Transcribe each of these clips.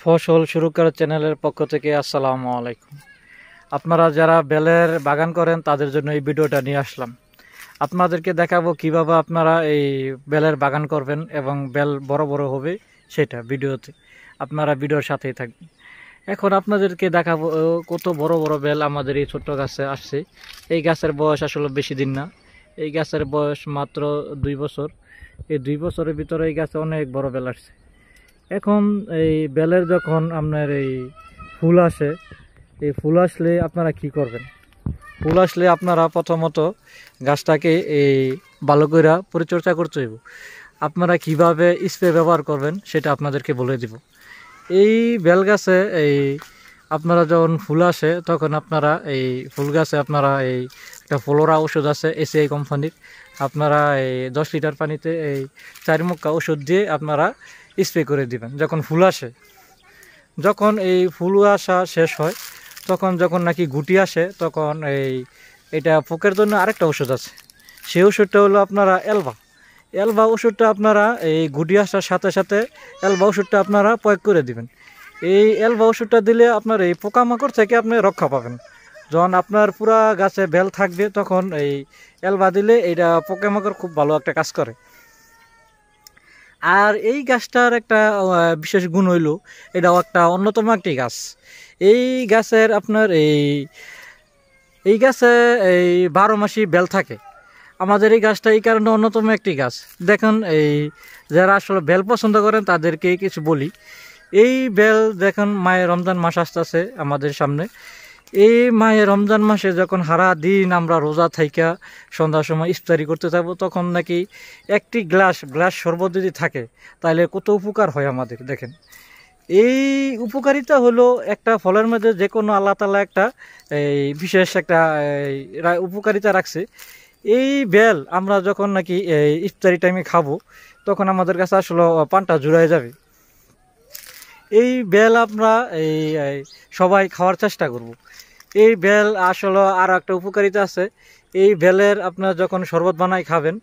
ফসল সুরক্ষা চ্যানেলের পক্ষ থেকে আসসালামু আলাইকুম। আপনারা যারা বেলের বাগান করেন তাদের জন্য এই ভিডিওটা নিয়ে আসলাম। আপনাদেরকে দেখাবো কিভাবে আপনারা এই বেলের বাগান করবেন এবং বেল বড় বড় হবে সেটা ভিডিওতে। আপনারা ভিডিওর সাথেই থাকবেন। এখন আপনাদেরকে দেখাবো কত বড় বড় বেল আমাদের এই ছোট্ট গাছে আসছে। এই গাছের বয়স আসলে বেশি দিন না, এই গাছের বয়স মাত্র 2 বছর। এই 2 বছরের ভিতরে এই গাছে অনেক বড় বেল আসছে। এখন এই বেলের যখন আপনার এই ফুল আসে, এই ফুল আসলে আপনারা কি করবেন? ফুল আসলে আপনারা প্রথমত গাছটাকে এই ভালো করে পরিচর্যা করতে হইব। আপনারা কিভাবে স্প্রে ব্যবহার করবেন সেটা আপনাদেরকে বলে দিব। এই বেল গাছে এই আপনারা যখন ফুল আসে তখন আপনারা এই ফুল গাছে আপনারা এই একটা ফ্লোরা ওষুধ আছে এসিআই কোম্পানির, আপনারা এই 10 লিটার পানিতে এই 4 মুক্কা ওষুধ দিয়ে আপনারা স্প্রে করে দিবেন যখন ফুল আসে। যখন এই ফুল আসা শেষ হয় তখন যখন নাকি গুটি আসে তখন এটা পোকের জন্য আরেকটা ওষুধ আছে, সেই ওষুধটা হলো আপনারা এলবা ওষুধটা আপনারা এই গুটি আসার সাথে সাথে এলবা ওষুধটা আপনারা প্রয়োগ করে দিবেন। এই এলবা ওষুধটা দিলে আপনার এই পোকামাকড় থেকে আপনি রক্ষা পাবেন। যখন আপনার পুরা গাছে বেল থাকবে তখন এই এলবা দিলে এইটা পোকামাকড় খুব ভালো একটা কাজ করে। আর এই গাছটার একটা বিশেষ গুণ হইল এটাও একটা অন্যতম একটি গাছ। এই গাছের আপনার এই গাছে এই 12 মাসই বেল থাকে। আমাদের এই গাছটা এই কারণে অন্যতম একটি গাছ। দেখেন এই যারা আসলে বেল পছন্দ করেন তাদেরকে কিছু বলি। এই বেল দেখেন মায়ের রমজান মাস আসতেছে আমাদের সামনে। এই মায়ের রমজান মাসে যখন সারা দিন আমরা রোজা থাইকা সন্ধ্যার সময় ইফতারি করতে থাকবো তখন নাকি একটি গ্লাস শরবত যদি থাকে তাহলে কত উপকার হয় আমাদের। দেখেন এই উপকারিতা হলো একটা ফলের মধ্যে যে কোনো আল্লাহ তাআলা একটা এই বিশেষ একটা উপকারিতা রাখছে। এই বেল আমরা যখন নাকি ইফতারি টাইমে খাবো তখন আমাদের কাছে আসলে পানটা জুড়ায় যাবে। এই বেল আমরা এই সবাই খাওয়ার চেষ্টা করব। এই বেল আসলে আরও একটা উপকারিতা আছে। এই বেলের আপনার যখন শরবত বানাই খাবেন,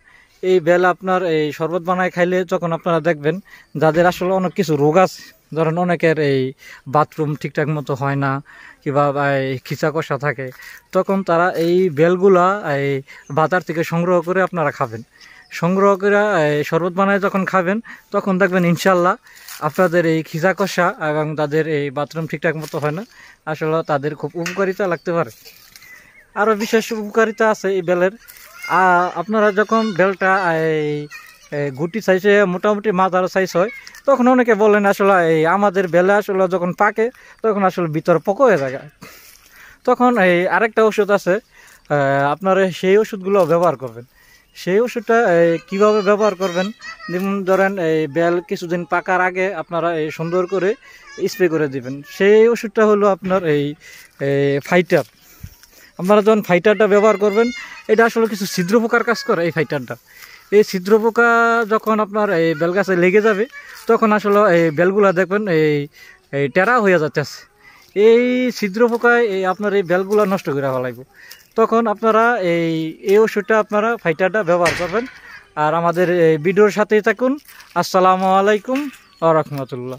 এই বেল আপনার এই শরবত বানাই খাইলে যখন আপনারা দেখবেন যাদের আসলে অনেক কিছু রোগ আছে, ধরেন অনেকের এই বাথরুম ঠিকঠাক মতো হয় না কিংবা খিচা কষা থাকে, তখন তারা এই বেলগুলা এই বাজার থেকে সংগ্রহ করে আপনারা খাবেন। সংগ্রহ করে শরবত বানায় যখন খাবেন তখন দেখবেন ইনশাল্লাহ আপনাদের এই খিচা কষা এবং তাদের এই বাথরুম ঠিকঠাক মতো হয় না, আসলে তাদের খুব উপকারিতা লাগতে পারে। আরও বিশেষ উপকারিতা আছে এই বেলের। আপনারা যখন বেলটা এই গুটি সাইজে মোটামুটি মাঝারো সাইজ হয় তখন অনেকে বলেন আসলে এই আমাদের বেলে আসলে যখন পাকে তখন আসলে ভিতর পোকা হয়ে যায়। তখন এই আরেকটা ওষুধ আছে, আপনারা সেই ওষুধগুলো ব্যবহার করবেন। সেই ওষুধটা কীভাবে ব্যবহার করবেন, যেমন ধরেন এই বেল কিছুদিন পাকার আগে আপনারা এই সুন্দর করে স্প্রে করে দিবেন। সেই ওষুধটা হলো আপনার এই ফাইটার। আপনারা যখন ফাইটারটা ব্যবহার করবেন এটা আসলে কিছু ছিদ্র পোকার কাজ করে। এই ফাইটারটা এই ছিদ্র পোকা যখন আপনার এই বেল গাছে লেগে যাবে তখন আসলে এই বেলগুলা দেখবেন এই টেরা হয়ে যাচ্ছে। এই ছিদ্র পোকায় আপনার এই বেলগুলা নষ্ট করে ফেলাইব। তখন আপনারা এই ওষুধটা আপনারা ফাইটারটা ব্যবহার করবেন। আর আমাদের এই ভিডিওর সাথেই থাকুন। আসসালামু আলাইকুম ওয়া রাহমাতুল্লাহ।